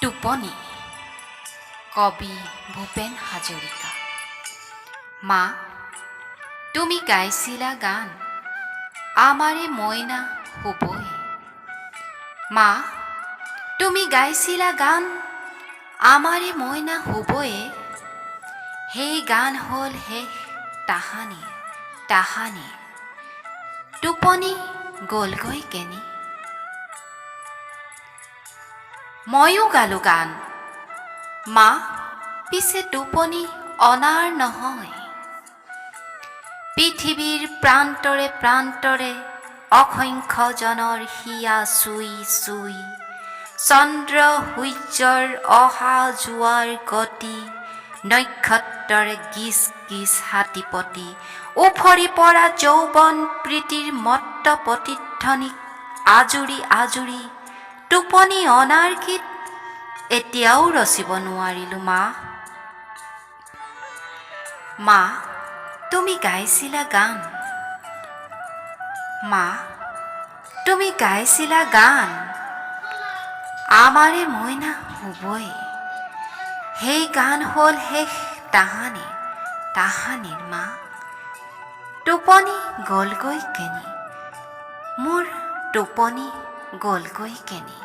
টোপনি কবি ভূপেন হাজৰিকা। মা, তুমি গাইছিলা গান, আমাৰে মইনা শুবয়ে। মা, তুমি গাইছিলা গান, আমাৰে মইনা শুবয়ে। সেই গান হ'ল শেষ তাহানি তাহানি, টোপনি গ'লগৈ কেনি। ময়ো গালোঁ গান, মা পিছে টোপনি অনাৰ নহয়। পৃথিৱীৰ প্ৰান্তৰে প্ৰান্তৰে অসংখ্যজনৰ হিয়া চুই চুই, চন্দ্ৰ সূৰ্যৰ অহা যোৱাৰ গতি, নক্ষত্ৰৰে গিজ গিজ হাতীপতি, উফৰি পৰা যৌৱন প্ৰীতিৰ মত্ত প্ৰতিধ্বনিক আজুৰি আজুৰি টোপনি অনাৰ গীত এতিয়াও ৰচিব নোৱাৰিলোঁ। মা, মা তুমি গাইছিলা গান, মা তুমি গাইছিলা গান, আমাৰে মইনা শুবয়ে। সেই গান হ'ল শেষ তাহানি তাহানিৰ। মা, টোপনি গ'লগৈ কেনি, মোৰ টোপনি গ'লগৈ কেনি।